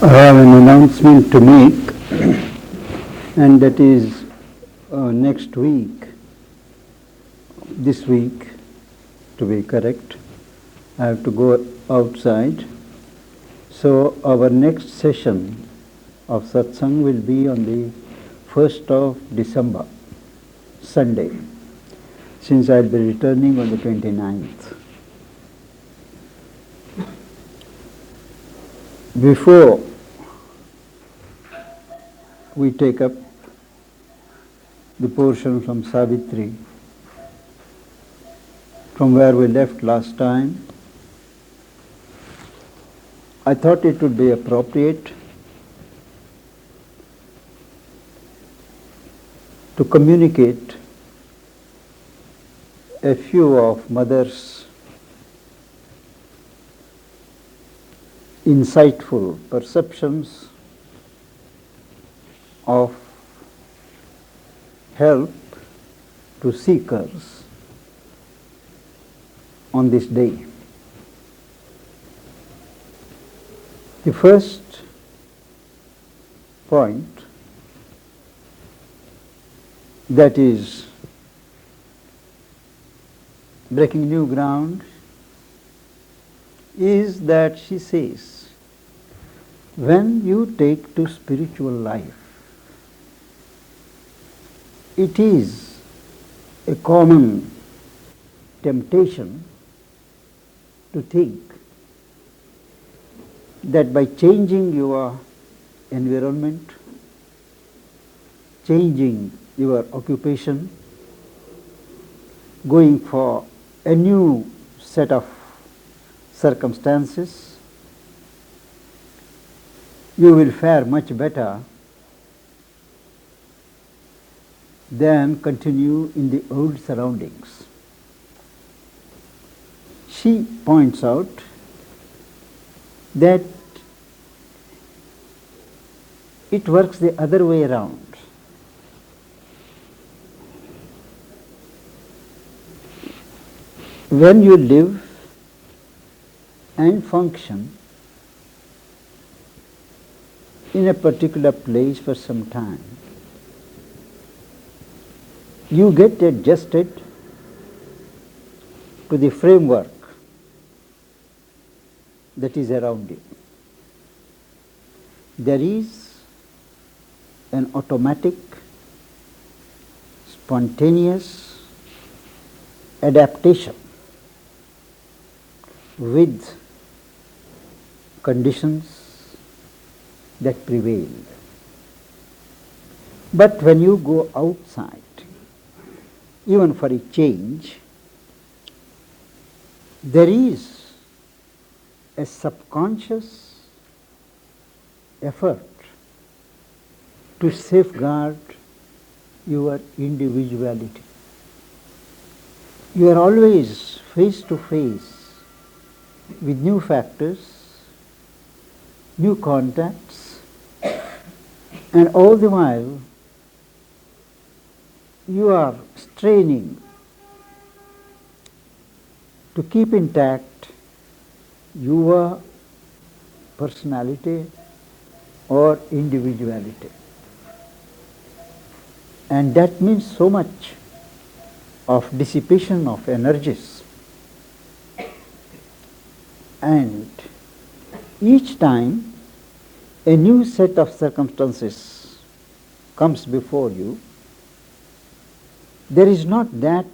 I have an announcement to make, and that is next week, this week to be correct, I have to go outside. So our next session of satsang will be on the 1st of December, Sunday, since I will be returning on the 29th. Before we take up the portion from Savitri, from where we left last time, I thought it would be appropriate to communicate a few of Mother's insightful perceptions of help to seekers on this day. The first point, that is breaking new ground, is that she says, when you take to spiritual life, it is a common temptation to think that by changing your environment, changing your occupation, going for a new set of circumstances, you will fare much better than continue in the old surroundings. She points out that it works the other way around. When you live and function in a particular place for some time, you get adjusted to the framework that is around you. There is an automatic, spontaneous adaptation with conditions that prevail. But when you go outside, even for a change, there is a subconscious effort to safeguard your individuality. You are always face to face with new factors, new contacts, and all the while you are straining to keep intact your personality or individuality. And that means so much of dissipation of energies. And each time a new set of circumstances comes before you, there is not that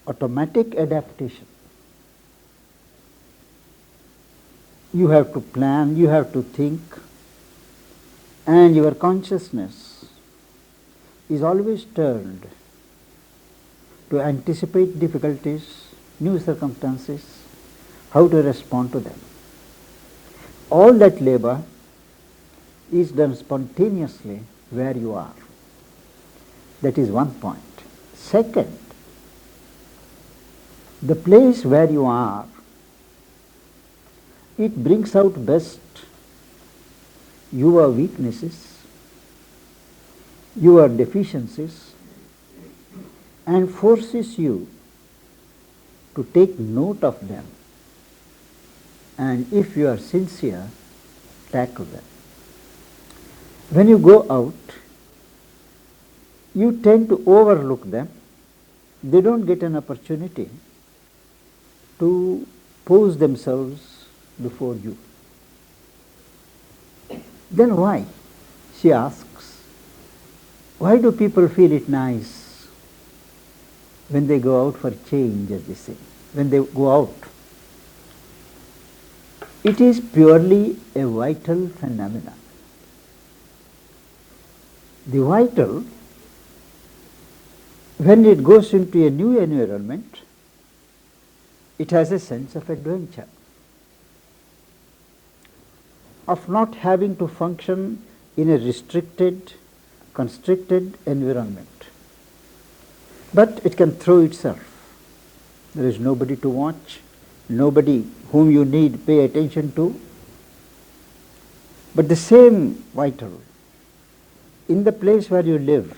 automatic adaptation. You have to plan, you have to think, and your consciousness is always turned to anticipate difficulties, new circumstances, how to respond to them. All that labor is done spontaneously where you are. That is one point. Second, the place where you are, it brings out best your weaknesses, your deficiencies, and forces you to take note of them, and if you are sincere, tackle them. When you go out, you tend to overlook them. They don't get an opportunity to pose themselves before you. Then why? She asks. Why do people feel it nice when they go out for change, as they say, when they go out? It is purely a vital phenomenon. The vital, when it goes into a new environment, it has a sense of adventure, of not having to function in a restricted, constricted environment. But it can throw itself. There is nobody to watch, nobody whom you need pay attention to. But the same vital, in the place where you live,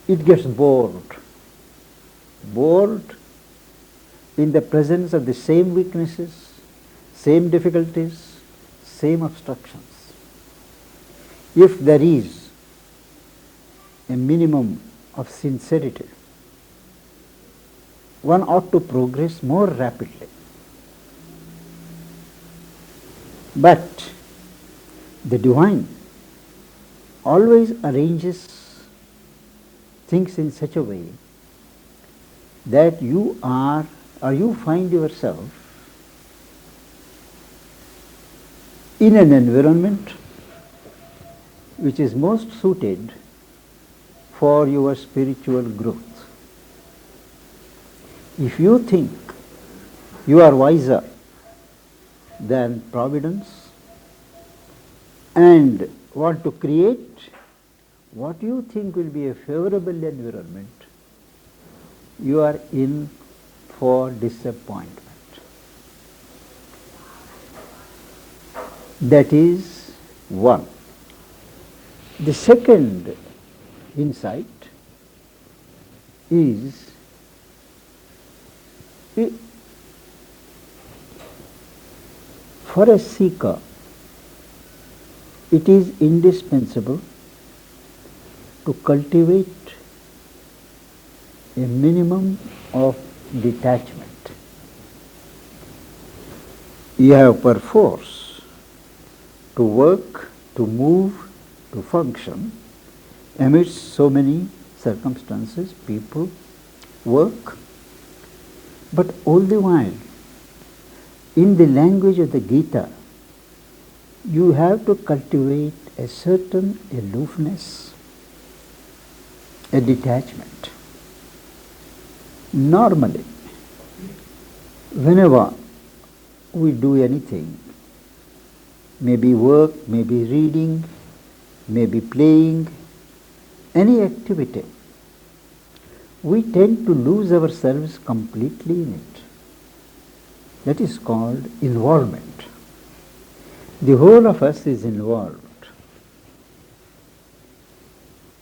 it gets bored. Bored in the presence of the same weaknesses, same difficulties, same obstructions. If there is a minimum of sincerity, one ought to progress more rapidly. But the divine always arranges things in such a way that you are, or you find yourself in an environment which is most suited for your spiritual growth. If you think you are wiser than Providence and want to create what you think will be a favorable environment, you are in for disappointment. That is one. The second insight is for a seeker, it is indispensable to cultivate a minimum of detachment. You have perforce to work, to move, to function amidst so many circumstances, people, work, but all the while, in the language of the Gita, you have to cultivate a certain aloofness, a detachment. Normally, whenever we do anything, maybe work, maybe reading, maybe playing, any activity, we tend to lose ourselves completely in it. That is called involvement. The whole of us is involved.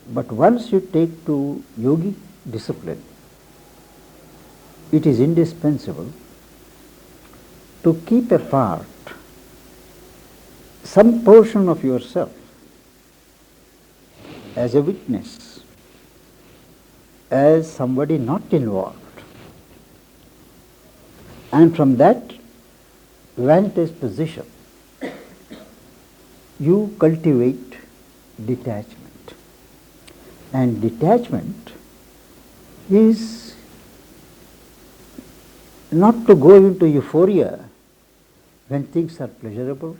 But once you take to yogic discipline, it is indispensable to keep apart some portion of yourself as a witness, as somebody not involved. And from that vantage position, you cultivate detachment. And detachment is not to go into euphoria when things are pleasurable,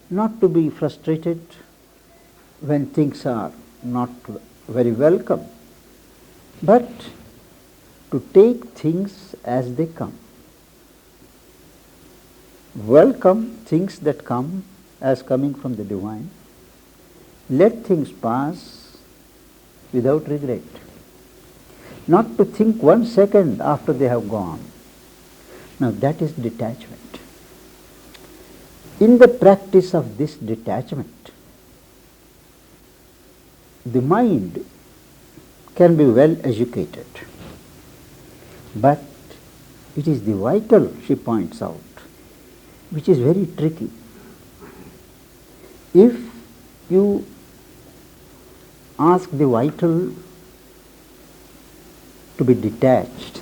not to be frustrated when things are not very welcome, but to take things as they come. Welcome things that come as coming from the divine. Let things pass without regret. Not to think 1 second after they have gone. Now that is detachment. In the practice of this detachment, the mind can be well educated, but it is the vital, she points out, which is very tricky. If you ask the vital to be detached,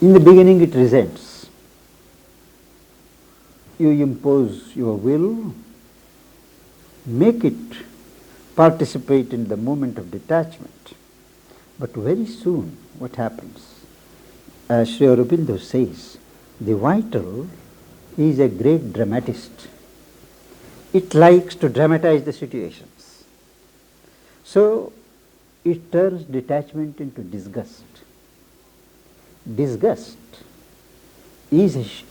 in the beginning it resents. You impose your will, make it participate in the moment of detachment. But very soon, what happens? As Sri Aurobindo says, the vital is a great dramatist. It likes to dramatize the situations. So, it turns detachment into disgust. Disgust is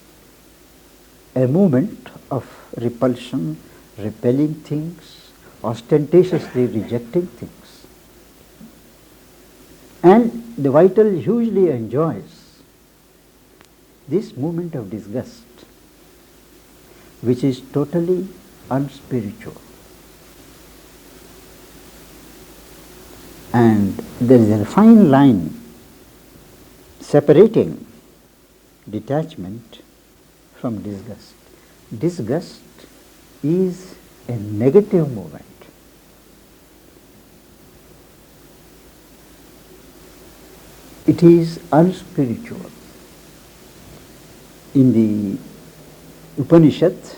a movement of repulsion, repelling things, ostentatiously rejecting things. And the vital hugely enjoys this movement of disgust, which is totally unspiritual. And there is a fine line separating detachment from disgust. Disgust is a negative movement. It is unspiritual. In the Upanishads,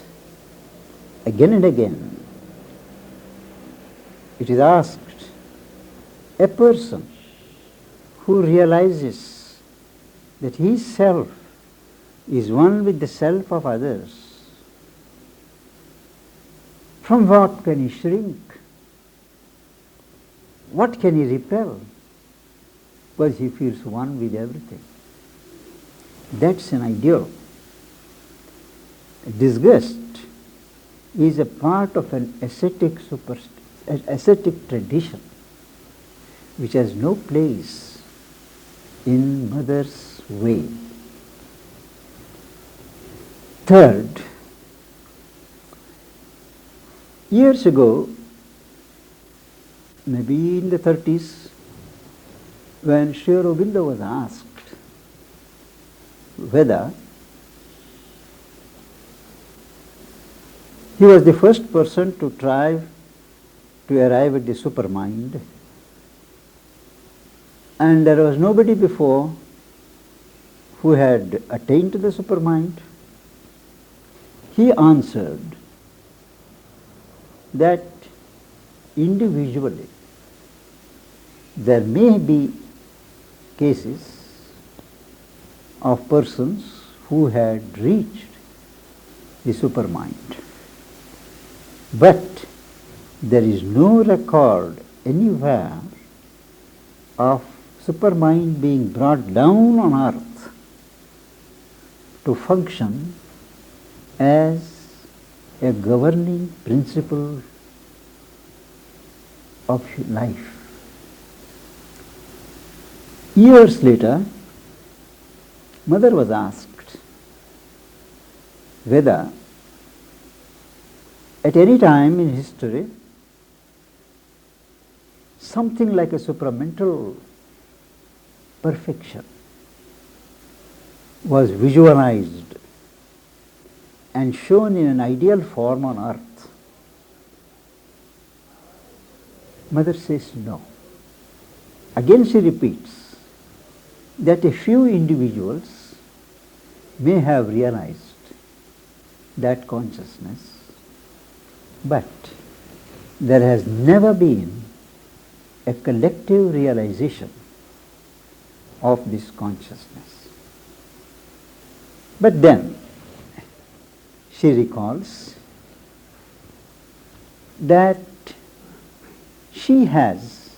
again and again, it is asked, a person who realizes that his self is one with the self of others, from what can he shrink? What can he repel? Because he feels one with everything. That's an ideal. Disgust is a part of an ascetic tradition which has no place in Mother's way. Third, years ago, maybe in the 30s, when Sri Aurobindo was asked whether he was the first person to try to arrive at the supermind, and there was nobody before who had attained to the supermind, he answered that individually there may be cases of persons who had reached the supermind, but there is no record anywhere of supermind being brought down on earth to function as a governing principle of life. Years later, Mother was asked whether at any time in history something like a supramental perfection was visualized and shown in an ideal form on earth. Mother says no. Again she repeats that a few individuals may have realized that consciousness, but there has never been a collective realization of this consciousness. But then she recalls that she has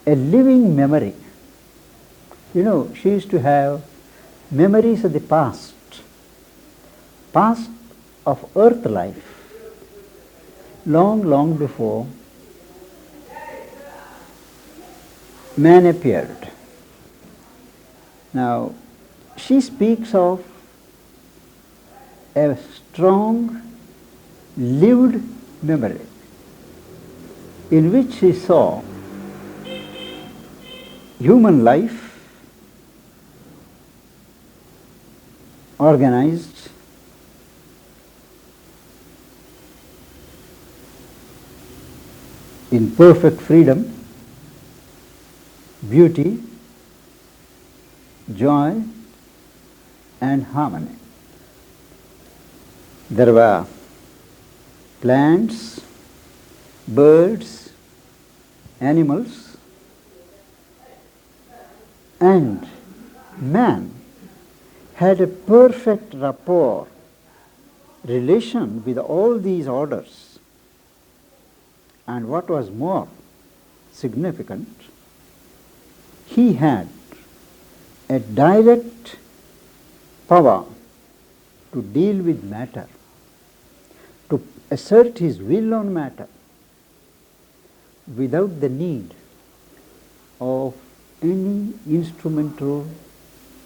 a living memory. You know, she used to have memories of the past of earth life, long before man appeared. Now, she speaks of a strong, lived memory in which she saw human life organized in perfect freedom, beauty, joy and harmony. There were plants, birds, animals, and man had a perfect rapport, relation with all these orders. And what was more significant, he had a direct power to deal with matter, to assert his will on matter without the need of any instrumental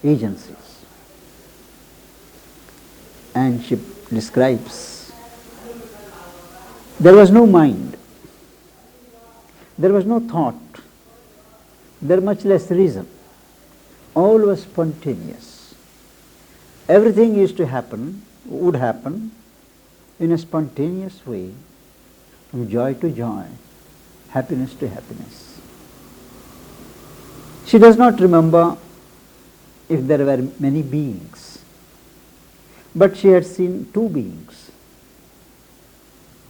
agencies. And she describes, there was no mind, there was no thought, there much less reason. All was spontaneous. Everything used to happen, would happen in a spontaneous way, from joy to joy, happiness to happiness. She does not remember if there were many beings, but she had seen two beings,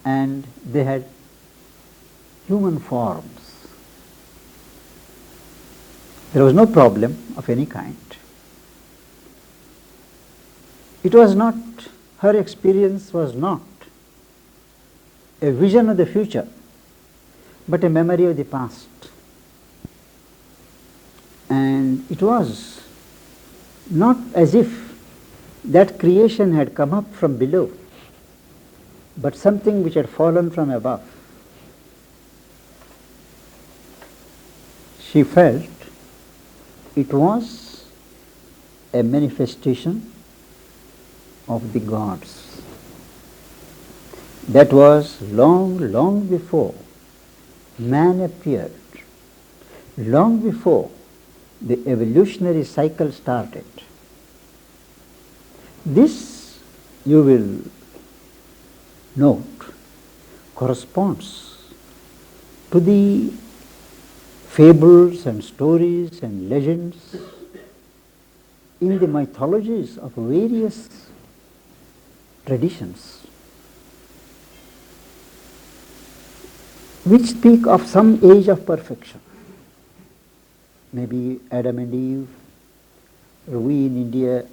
and they had human forms. There was no problem of any kind. It was not, her experience was not a vision of the future, but a memory of the past. And it was not as if that creation had come up from below, but something which had fallen from above. She felt it was a manifestation of the gods. That was long, long before man appeared, long before the evolutionary cycle started. This, you will note, corresponds to the fables and stories and legends in the mythologies of various traditions, which speak of some age of perfection. Maybe Adam and Eve, or we in India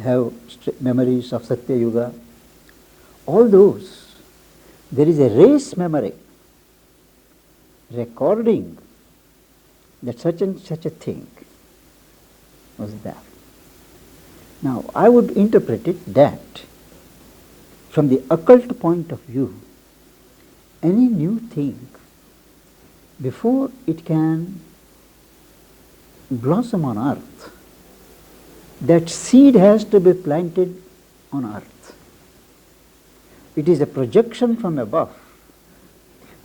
have memories of Satya Yuga. All those, there is a race memory recording that such and such a thing was there. Now, I would interpret it that from the occult point of view, any new thing, before it can blossom on earth, that seed has to be planted on earth. It is a projection from above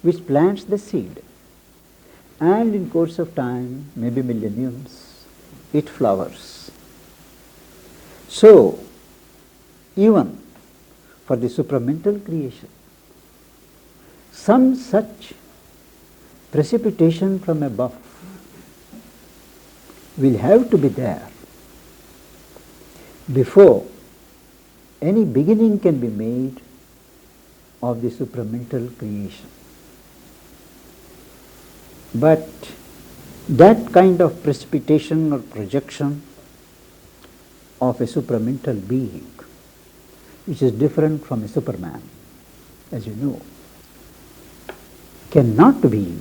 which plants the seed, and in course of time, maybe millenniums, it flowers. So, even for the supramental creation, some such precipitation from above will have to be there before any beginning can be made of the supramental creation. But that kind of precipitation or projection of a supramental being, which is different from a Superman, as you know, cannot be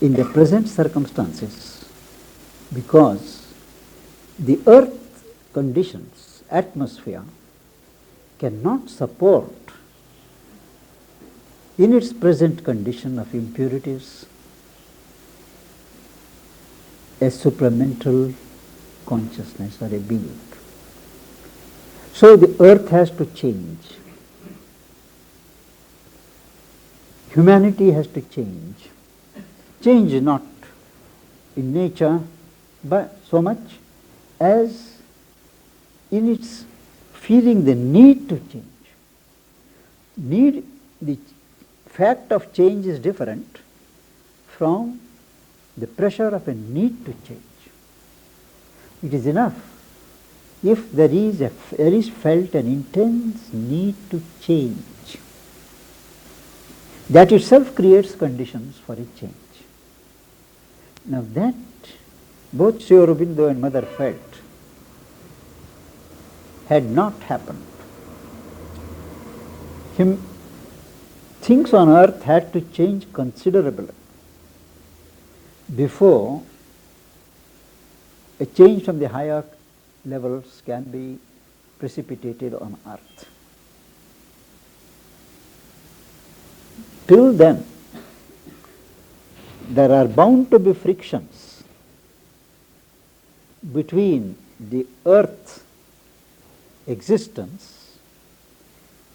in the present circumstances, because the earth conditions, atmosphere, cannot support in its present condition of impurities a supramental consciousness or a being. So the earth has to change. Humanity has to change. Change not in nature, but so much as in its feeling the need to change. The fact of change is different from the pressure of a need to change. It is enough if there is felt an intense need to change. That itself creates conditions for a change. Now that both Sri Aurobindo and Mother felt had not happened. Things on earth had to change considerably before a change from the higher levels can be precipitated on earth. Till then, there are bound to be frictions between the earth existence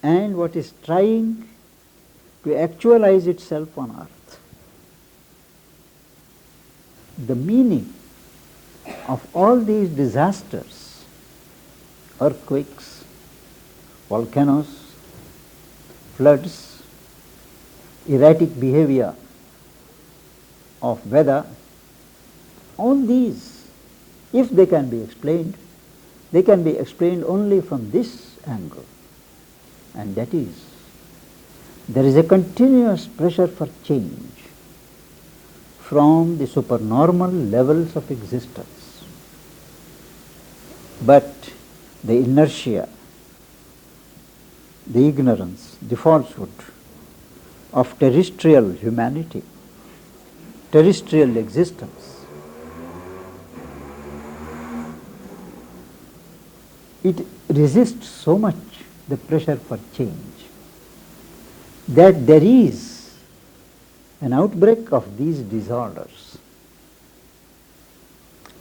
and what is trying to actualize itself on earth. The meaning of all these disasters, earthquakes, volcanoes, floods, erratic behavior of weather, all these, if they can be explained only from this angle, and that is, there is a continuous pressure for change from the supernormal levels of existence. But the inertia, the ignorance, the falsehood of terrestrial humanity, terrestrial existence, it resists so much the pressure for change that there is an outbreak of these disorders.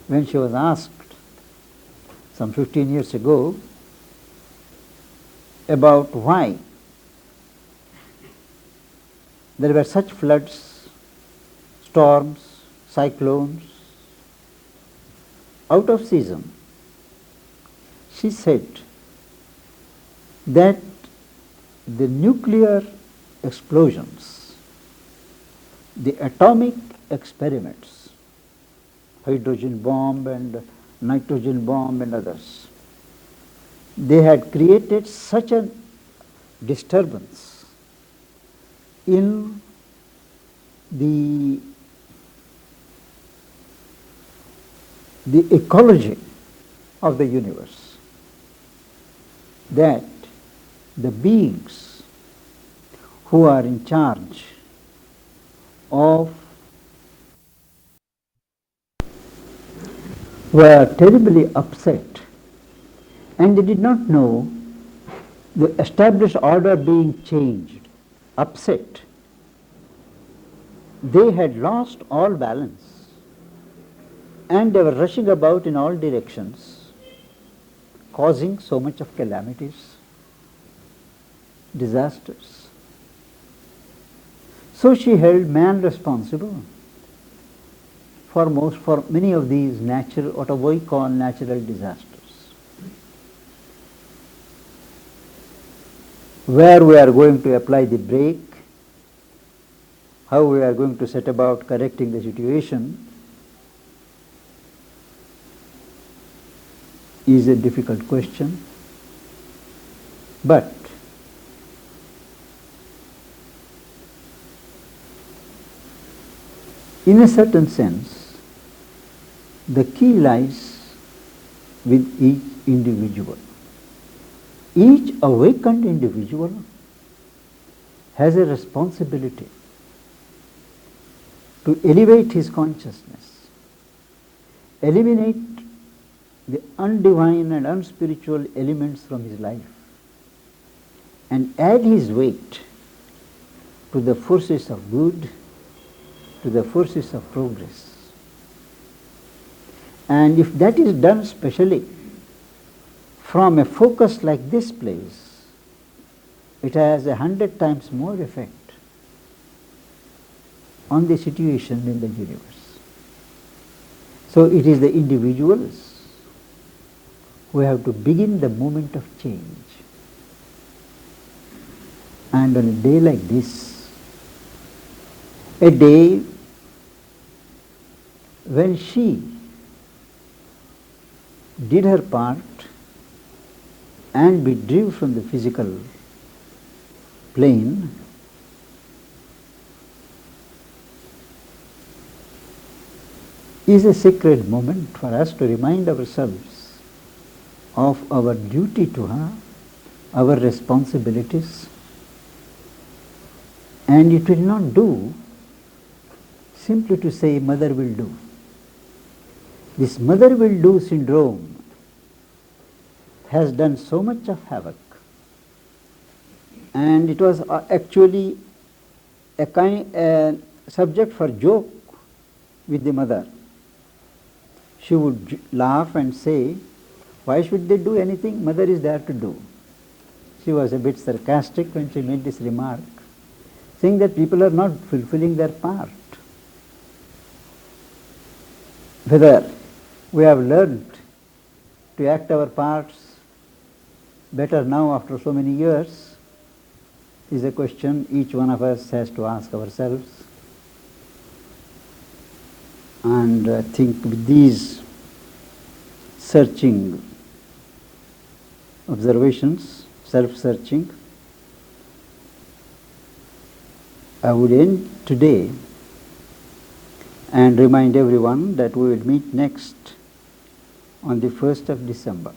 When she was asked some 15 years ago about why there were such floods, storms, cyclones, out of season, she said that the nuclear explosions, the atomic experiments, hydrogen bomb and nitrogen bomb and others, they had created such a disturbance in the ecology of the universe that the beings who are in charge of were terribly upset, and they did not know the established order being changed. Upset. They had lost all balance and they were rushing about in all directions, causing so much of calamities, disasters. So she held man responsible for many of these natural, what we call natural disasters. Where we are going to apply the brake, how we are going to set about correcting the situation is a difficult question. But in a certain sense, the key lies with each individual. Each awakened individual has a responsibility to elevate his consciousness, eliminate the undivine and unspiritual elements from his life, and add his weight to the forces of good, to the forces of progress. And if that is done specially from a focus like this place, it has 100 times more effect on the situation in the universe. So it is the individuals we have to begin the movement of change. And on a day like this, a day when she did her part and withdrew from the physical plane, is a sacred moment for us to remind ourselves of our duty to her, our responsibilities, and it will not do simply to say mother will do. This mother will do syndrome has done so much of havoc, and it was actually a subject for joke with the mother. She would laugh and say, why should they do anything? Mother is there to do. She was a bit sarcastic when she made this remark, saying that people are not fulfilling their part. Whether we have learned to act our parts better now after so many years is a question each one of us has to ask ourselves. And I think with these searching observations, self-searching, I would end today and remind everyone that we will meet next on the 1st of December.